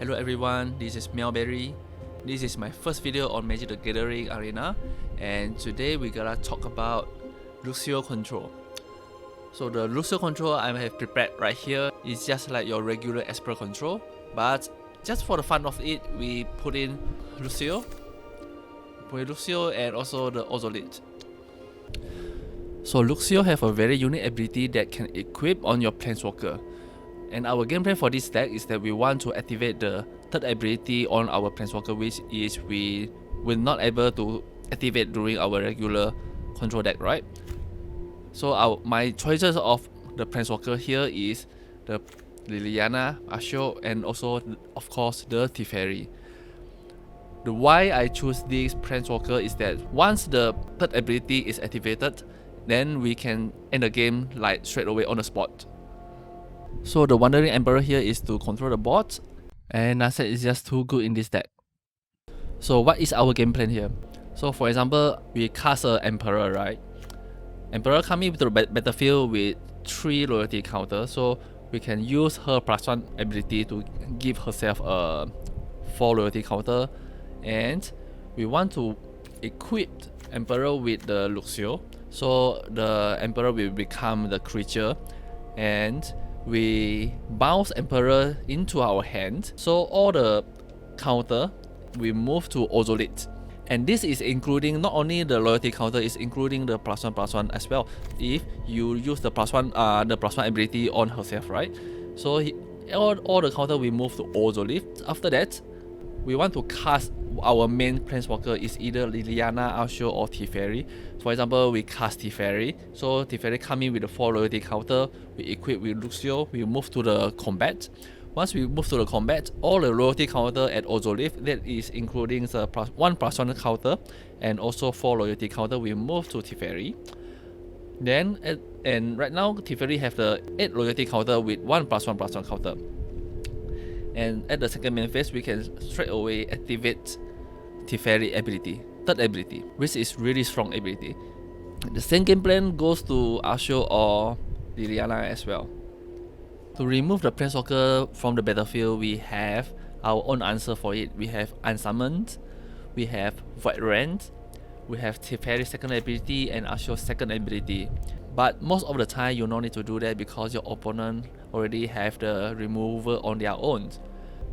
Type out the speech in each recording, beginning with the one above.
Hello everyone, this is Melberry. This is my first video on Magic the Gathering Arena, and today we're gonna talk about Luxior Control. So the Luxior Control I have prepared right here is just like your regular Esper Control, but just for the fun of it, we put in Luxior and also the Ozolith. So Luxior have a very unique ability that can equip on your Planeswalker. And our game plan for this deck is that we want to activate the third ability on our Planeswalker, which is we will not able to activate during our regular control deck, right? So my choices of the Planeswalker here is the Liliana, Asho, and also of course the Teferi. The why I choose this Planeswalker is that once the third ability is activated, then we can end the game like straight away on the spot. So the Wandering Emperor here is to control the board, and Narset is just too good in this deck. So what is our game plan here? So for example, we cast an Emperor, right? Emperor coming to the battlefield with 3 loyalty counters, so we can use her +1 ability to give herself a 4 loyalty counter, and we want to equip Emperor with the Luxior, so the Emperor will become the creature, and we bounce Emperor into our hand, so all the counter we move to Ozolith. And this is including not only the loyalty counter, is including the +1/+1 as well, if you use the +1 ability on herself, right? So all the counter we move to Ozolith. After that, we want to cast our main Planeswalker is either Liliana, Asho, or Teferi. For example, we cast Teferi. So Teferi coming with a 4 loyalty counter, we equip with Luxior, we move to the combat. Once we move to the combat, all the loyalty counter at Ozolith, that is including the +1/+1 counter and also 4 loyalty counter, we move to Teferi. Then, and right now, Teferi have the 8 loyalty counter with 1+1/+1 counter. And at the second main phase, we can straight away activate Teferi ability, third ability, which is really strong ability. The same game plan goes to Asho or Liliana as well. To remove the Planeswalker from the battlefield, we have our own answer for it. We have Unsummoned, we have Void Rend, we have Teferi's second ability and Asho's second ability. But most of the time, you don't need to do that because your opponent already have the removal on their own.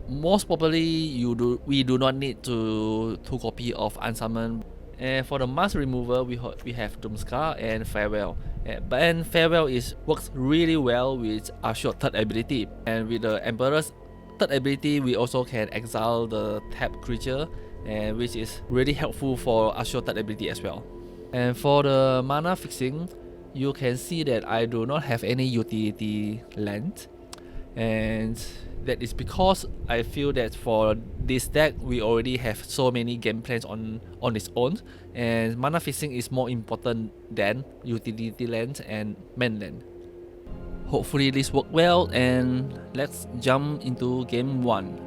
Most probably, we do not need to 2 copy of Unsummon. And for the mass removal, we have Doomscar and Farewell. And Farewell works really well with Asho's third ability. And with the Emperor's third ability, we also can exile the tapped creature, which is really helpful for Asho's third ability as well. And for the mana fixing, you can see that I do not have any utility land, and that is because I feel that for this deck we already have so many game plans on its own, and mana fixing is more important than utility land and main land. Hopefully this worked well, and let's jump into game 1.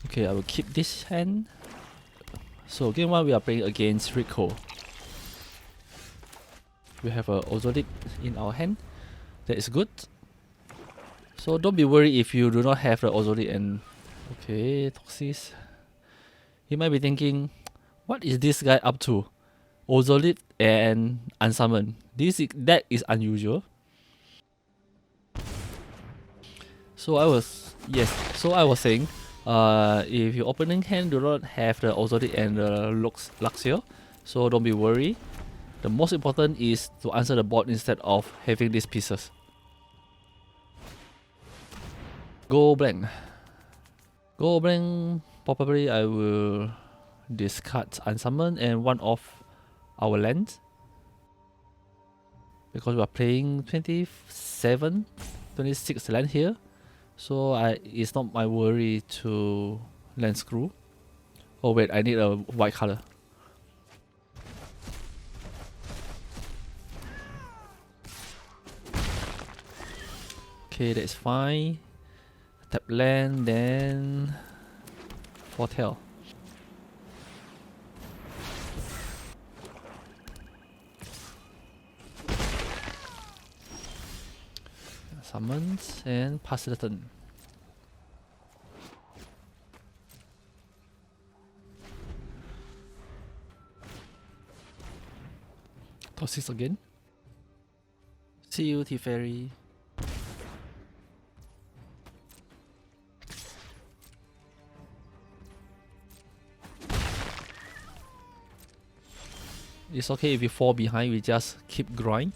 Okay, I will keep this hand. So game 1 we are playing against Rico. We have a Ozolith in our hand. That is good. So don't be worried if you do not have the Ozolith and... Okay, Toxis. You might be thinking, what is this guy up to? Ozolith and Unsummon. That is unusual. So I was saying, if your opening hand do not have the Ozolith and the Luxior, so don't be worried. The most important is to answer the board instead of having these pieces. Go blank. Go blank. Probably I will discard Unsummon and one of our lands, because we are playing 26 land here. So it's not my worry to land screw. Oh wait, I need a white color. Okay, that's fine. Tap land, then foretell. Summons and pass the turn. Top 6 again. See you, Teferi. It's okay if we fall behind, we just keep growing.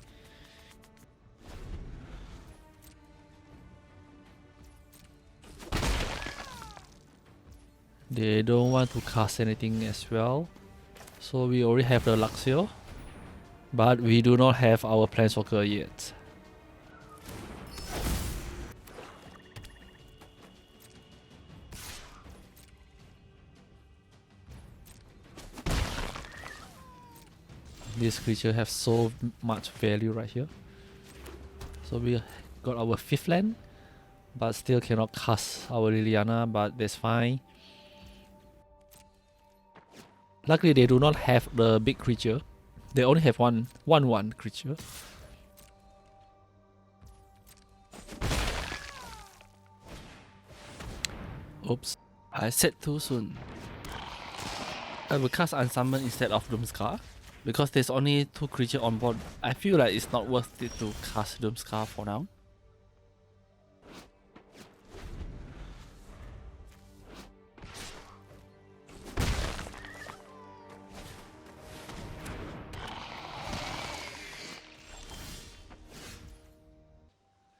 They don't want to cast anything as well. So we already have the Luxior, but we do not have our Planeswalker yet. This creature has so much value right here. So we got our 5th land, but still cannot cast our Liliana, but that's fine. Luckily they do not have the big creature. They only have one creature. Oops, I said too soon. I will cast Unsummon instead of Doomscar. Because there's only 2 creatures on board, I feel like it's not worth it to cast Doomscar for now.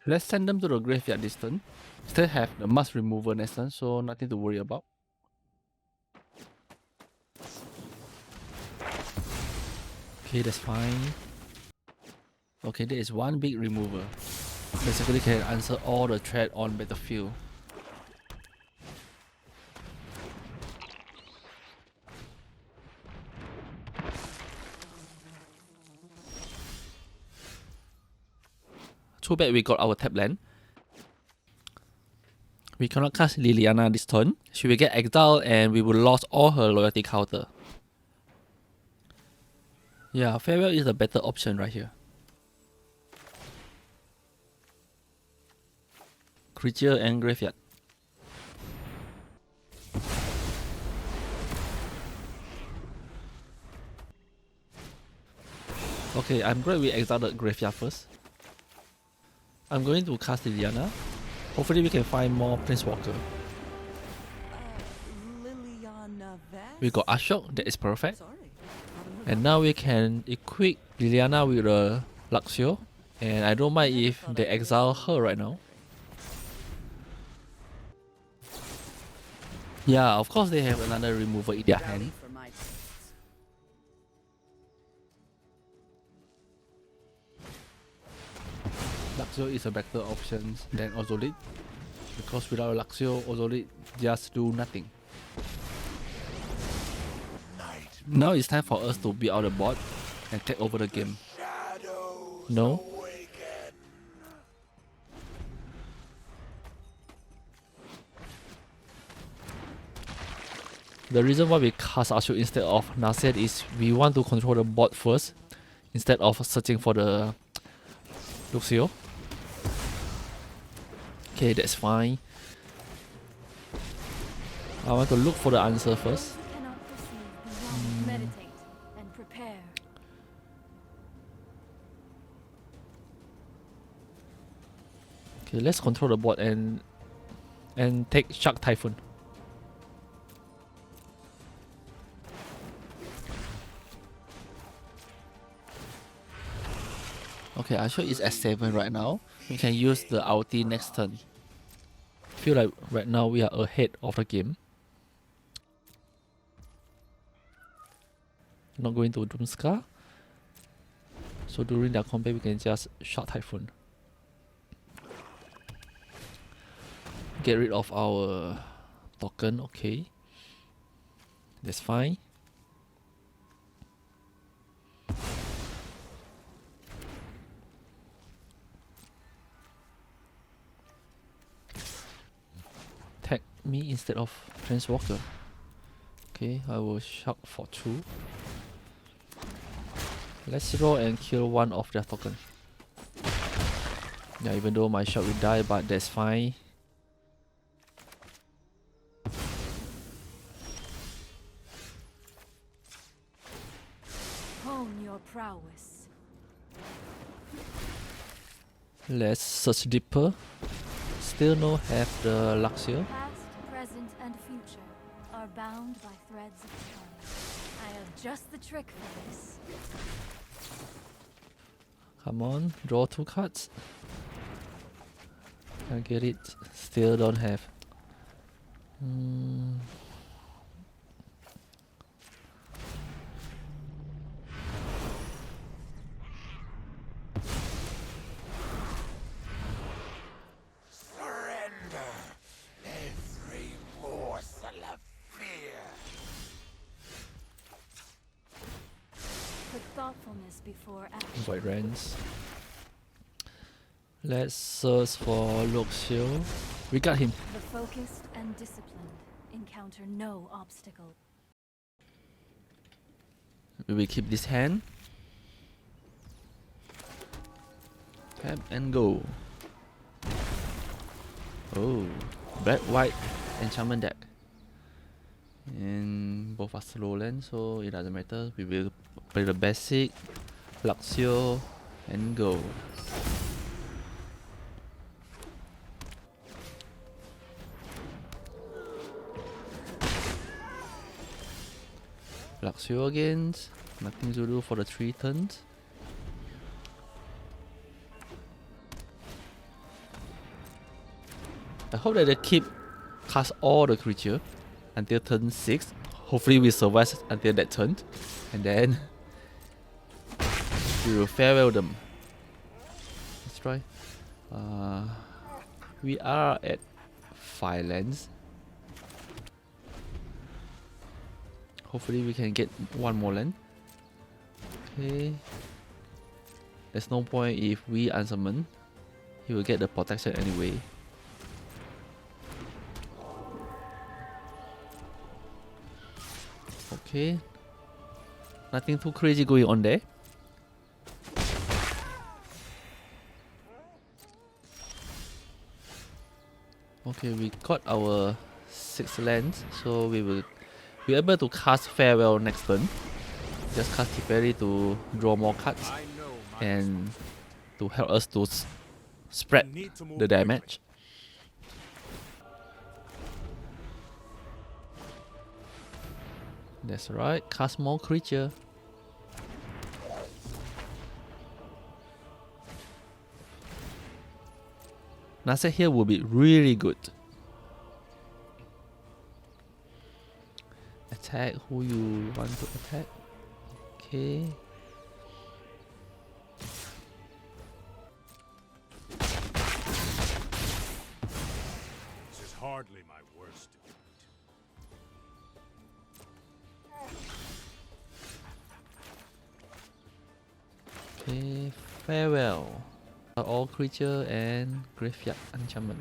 Let's send them to the graveyard this turn. Still have the Mask Remover next turn, so nothing to worry about. Okay, that's fine. Okay, there is one big remover. Basically can answer all the threat on battlefield. Too bad we got our tap land. We cannot cast Liliana this turn. She will get exiled and we will lose all her loyalty counter. Yeah, Farewell is a better option right here. Creature and graveyard. Okay, I'm glad we exiled the graveyard first. I'm going to cast Liliana. Hopefully we can find more Planeswalker. We got Ashok, that is perfect. And now we can equip Liliana with a Luxior. And I don't mind if they exile her right now. Yeah, of course they have another remover in their hand. Luxior is a better option than Ozolite. Because without Luxior, Ozolite just do nothing. Now it's time for us to build out the board and take over the game. No? The reason why we cast Ashok instead of Narset is we want to control the board first instead of searching for the Luxior. Okay, that's fine. I want to look for the answer first. Meditate and prepare. Okay, let's control the board and take Shark Typhoon. Okay, Ashok is at 7 right now. We can use the ulti next turn. Feel like right now we are ahead of the game. Not going to Doomscar. So during their combat we can just Shark Typhoon. Get rid of our token, okay. That's fine. Tag me instead of Planeswalker. Okay, I will Shark for 2. Let's draw and kill one of their tokens. Yeah, even though my shot will die, but that's fine. Hone your prowess. Let's search deeper. Still no have the Luxior. Past, present, and future are bound by threads of time. I have just the trick for this. Come on, draw 2 cards. I get it. Still don't have. Surrender every morsel of fear. Put thoughtfulness before action. Void Rends. Let's search for Luxior. We got him. The focused and disciplined encounter no obstacle. We will keep this hand. Tap and go. Oh, black white enchantment deck. And both are slow land, so it doesn't matter. We will play the basic Luxior and go. Luxior again. Nothing to do for the 3 turns. I hope that they keep cast all the creature until turn 6. Hopefully we survive until that turn. And then we will farewell them. Let's try. We are at 5 lands. Hopefully we can get 1 more land. Okay. There's no point if we unsummon. He will get the protection anyway. Okay. Nothing too crazy going on there. Okay, we got our 6 lands, so we will be able to cast Farewell next turn. Just cast Teferi to draw more cards and to help us to spread the damage. That's right, cast more creature. Narset here will be really good. Attack who you want to attack. Okay. This is hardly my worst defeat. Okay, farewell. All creature and graveyard enchantment.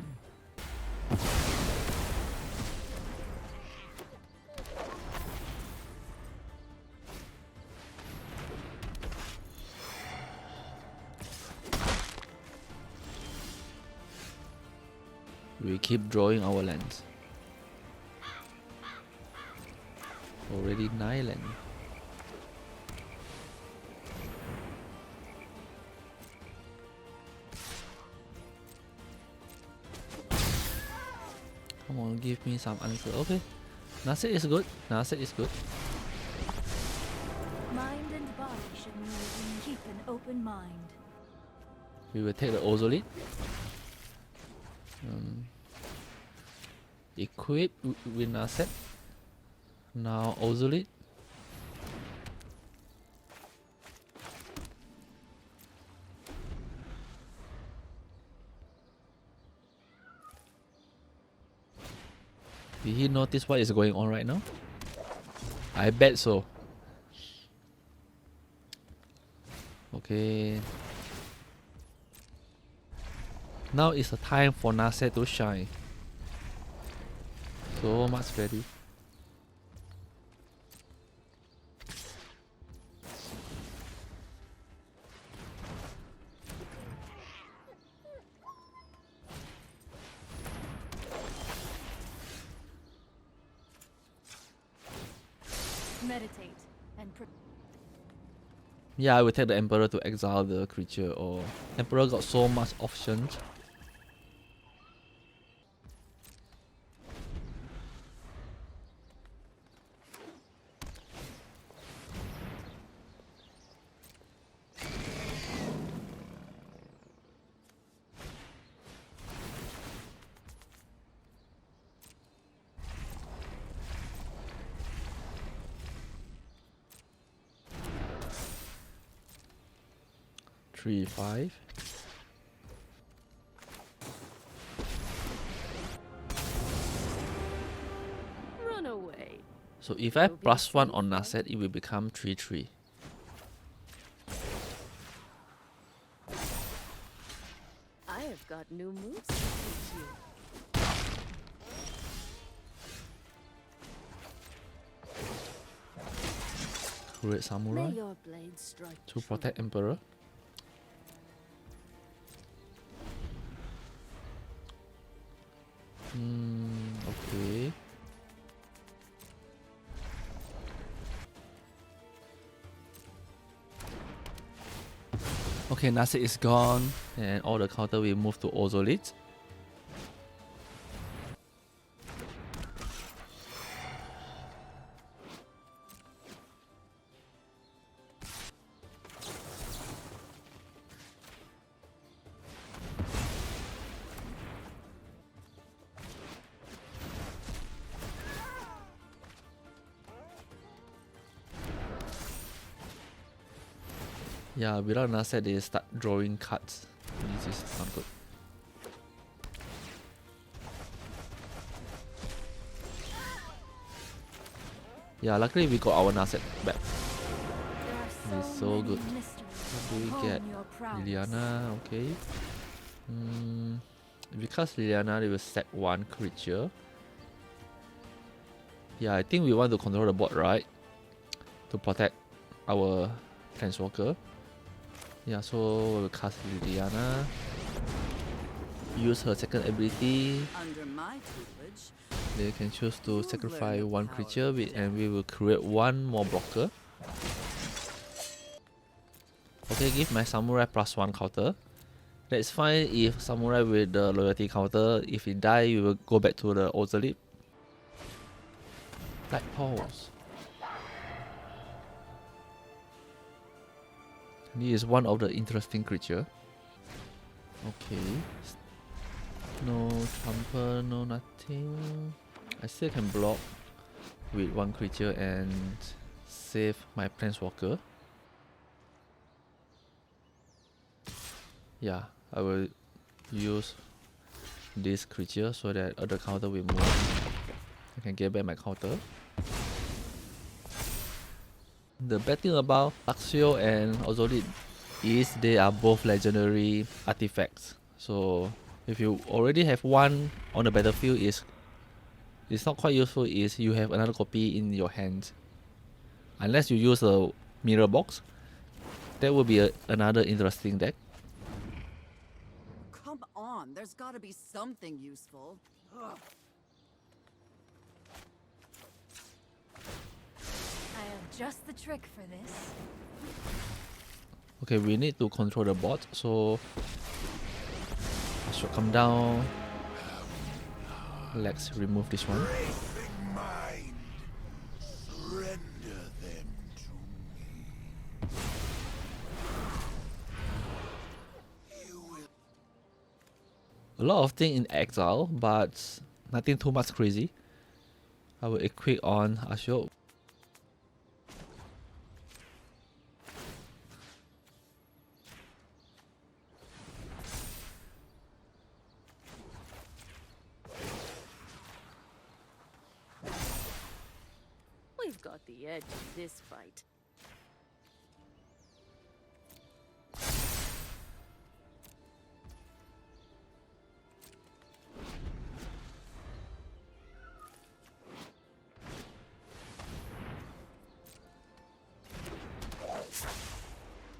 We keep drawing our lands. Already 9 lands. Come on, give me some answer. Okay. Narset is good. Narset is good. Mind and body should move and keep an open mind. We will take the Ozolite. Equip with Narset. Now Ozolite. Did he notice what is going on right now? I bet so. Okay. Now is the time for Narset to shine. So much ready. Meditate and Yeah, I will take the Emperor to exile the creature, or Emperor got so much options. Three, 5. run away. So if I plus 1 on Narset, it will become 3-3. I have got new moves to teach you. Create Samurai May your blade strike to protect Emperor. Okay. Okay, Narset is gone, and all the counter will move to Ozolite. Yeah, without Narset, they start drawing cards. This is not good. Yeah, luckily we got our Narset back. There are It's so good. many mysteries What do we home get? your prowess. Liliana, okay. Because Liliana, they will sack one creature. Yeah, I think we want to control the board, right? To protect our Planeswalker. Yeah, so we'll cast Liliana. Use her second ability. Under my tutelage, They can choose to sacrifice one creature and we will create one more blocker. Okay, give my Samurai +1 counter. That's fine if Samurai with the loyalty counter. If he die, we will go back to the Ozolite. Black Pulse. This is one of the interesting creature. Okay. No trample, no nothing. I still can block with one creature and save my Planeswalker. Yeah, I will use this creature so that other counter will move. I can get back my counter. The bad thing about Luxior and Ozolite is they are both legendary artifacts. So if you already have one on the battlefield, it's not quite useful is you have another copy in your hand. Unless you use a mirror box, that will be another interesting deck. come on, there's gotta be something useful. Ugh. I have just the trick for this. Okay, we need to control the bot, so I should come down. Let's remove this one. Racing mind, surrender them to me. You will A lot of things in exile, but nothing too much crazy. I will equip on Ashok. We've got the edge in this fight.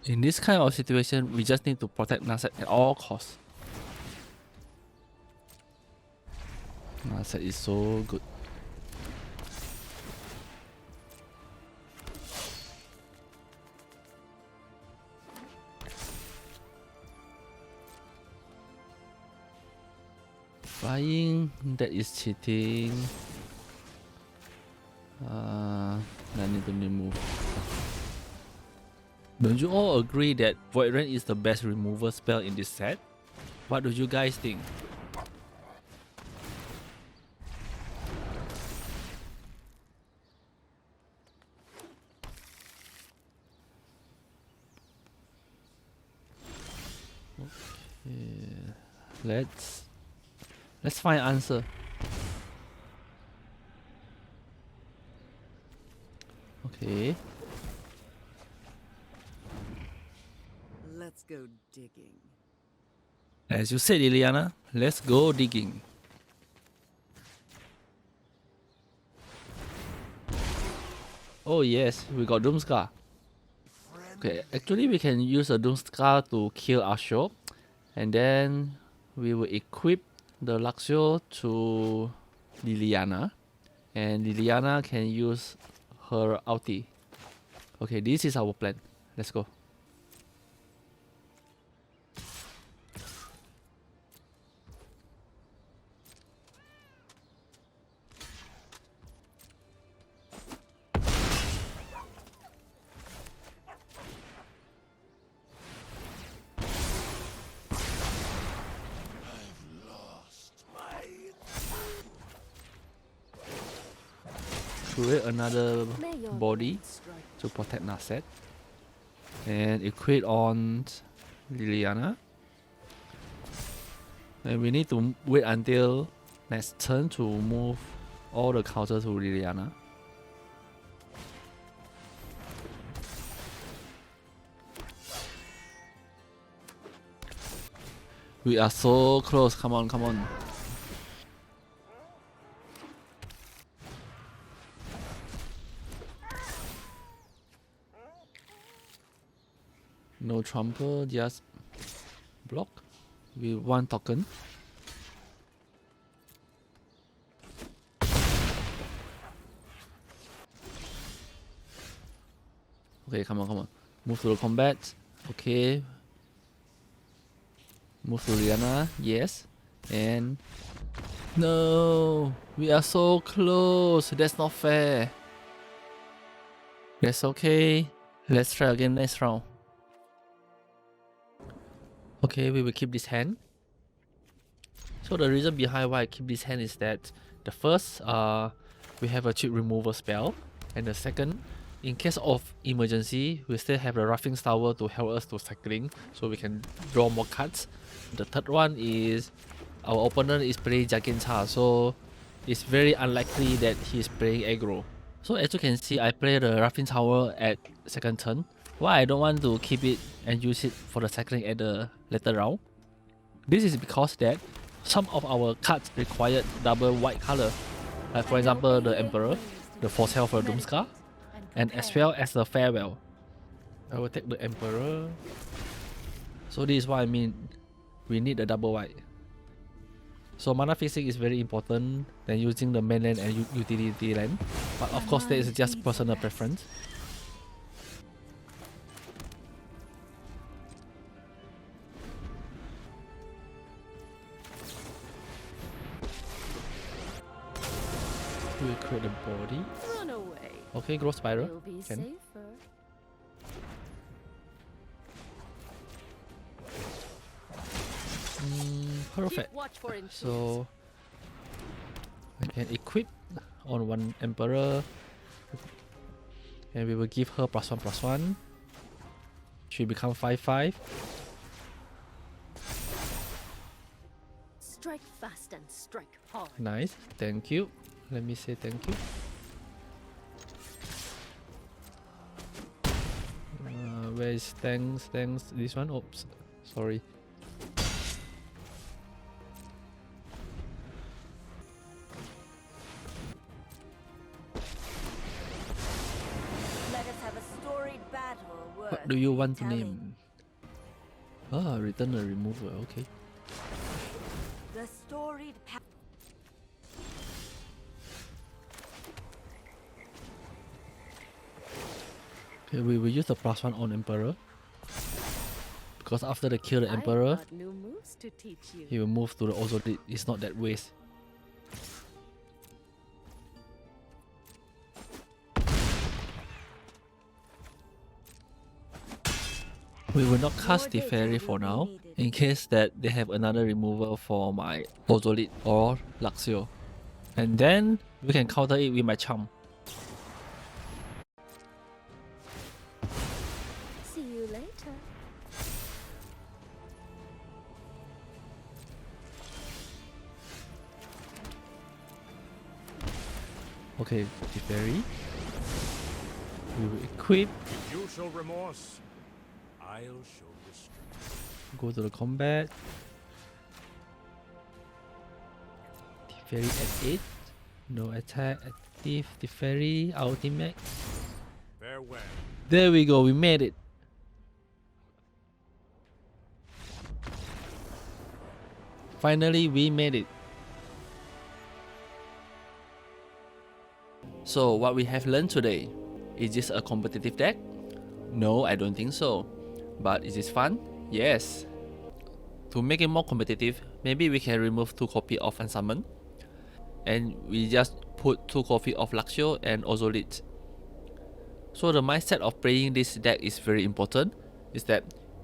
In this kind of situation, we just need to protect Narset at all costs. Narset is so good. Flying, that is cheating. I need to remove. Don't you all agree that Void Rend is the best removal spell in this set? What do you guys think? Okay, let's find answer. Okay. Let's go digging. As you said, Liliana, let's go digging. Oh yes, we got Doomscar. Okay, actually we can use a Doomscar to kill Asho, and then we will equip the Luxior to Liliana, and Liliana can use her ulti. Okay, this is our plan. Let's go. Create another body to protect Narset and equip on Liliana, and we need to wait until next turn to move all the counters to Liliana. We are so close, come on, come on. No trample, just block with 1 token. Okay, come on, come on. Move to the combat. Okay. Move to Liana, yes. And no, we are so close. That's not fair. That's okay. Let's try again next round. Okay, we will keep this hand. So the reason behind why I keep this hand is that the first, we have a chip removal spell, and the second, in case of emergency, we still have the Roughing Tower to help us to cycling, so we can draw more cards. The third one is our opponent is playing Jagencha, so it's very unlikely that he's playing aggro. So as you can see, I play the Roughing Tower at second turn. Why I don't want to keep it and use it for the cycling at the later round? This is because that some of our cards required double white color, like for example the Emperor, the Force Health for Doomscar, and as well as the Farewell. I will take the Emperor. So this is what I mean, we need a double white. So mana fixing is very important than using the main land and utility land, but of course that is just personal preference. We create a body. Run away. Okay, Growth Spiral. You'll be Can. safer. Perfect. Keep watch for intruders. So I can equip on 1 Emperor, and we will give her +1/+1. She become 5/5. Strike fast and strike hard. Nice, thank you. Let me say thank you. Where is thanks? This one? Oops, sorry. Let us have a storied battle worth What do you want to telling. name? Return a removal, okay. The storied Okay, we will use the +1 on Emperor, Because after they kill the I've Emperor, got new moves to teach you. he will move to the Ozolite. It's not that waste. We will not cast More Teferi data for will be now, needed. in case that they have another removal for my Ozolite or Luxior. And then we can counter it with my Charm. See you later. Okay, Teferi. We will equip, You show remorse. I'll show restraint. go to the combat. Teferi at 8. No attack, active, Teferi, ultimate. Farewell. There we go, we made it. Finally, we made it. So what we have learned today, is this a competitive deck? No, I don't think so. But is this fun? Yes. To make it more competitive, maybe we can remove 2 copies of Unsummon. And we just put 2 copies of Luxior and Ozolite. So the mindset of playing this deck is very important. Is that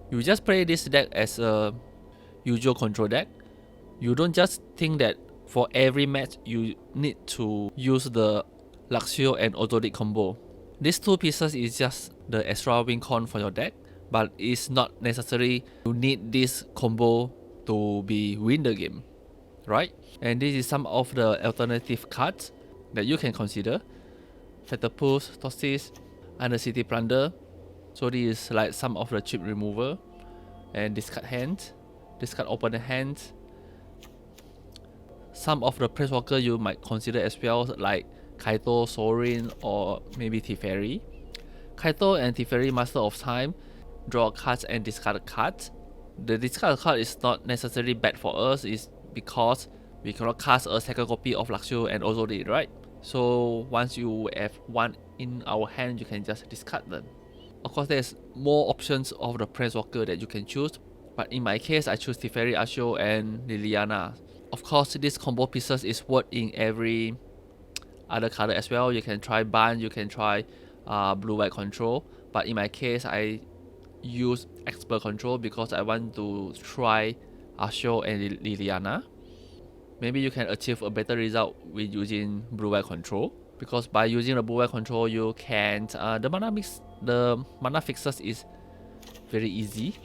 you just play this deck as a usual control deck. You don't just think that for every match you need to use the Luxior and Ozolite combo. These 2 pieces is just the extra win con for your deck, but it's not necessary you need this combo to be win the game, right? And this is some of the alternative cards that you can consider. Fetterpulse, Tossis, Undercity Plunder. So this is like some of the chip remover. And discard hand, discard opponent hand. Some of the planewalker you might consider as well, like Kaito, Sorin, or maybe Teferi. Kaito and Teferi, Master of Time, draw cards and discard cards. The discard card is not necessarily bad for us, is because we cannot cast a second copy of Luxior and Ozolite, right? So once you have one in our hand, you can just discard them. Of course, there's more options of the planewalker that you can choose, but in my case, I choose Teferi, Asho, and Liliana. Of course, this combo pieces is worth in every other card as well. You can try Ban, you can try blue-white control, but in my case, I use Esper Control because I want to try Asho and Liliana. Maybe you can achieve a better result with using blue-white control, because by using the blue-white control, you can the mana fixes is very easy.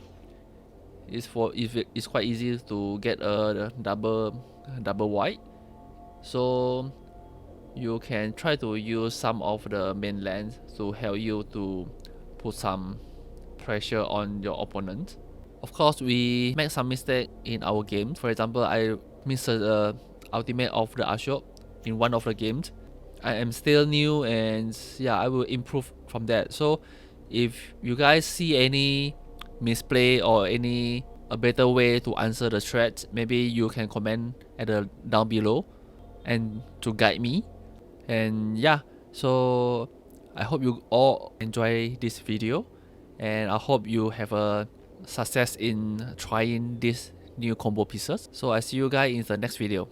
It's quite easy to get a double white, so you can try to use some of the main lands to help you to put some pressure on your opponent. Of course, we make some mistake in our game. For example, I missed the ultimate of the Ashok in one of the games. I am still new, and yeah, I will improve from that. So if you guys see any misplay or a better way to answer the threat, maybe you can comment at the down below and to guide me. And yeah, so I hope you all enjoy this video, and I hope you have a success in trying these new combo pieces. So I see you guys in the next video.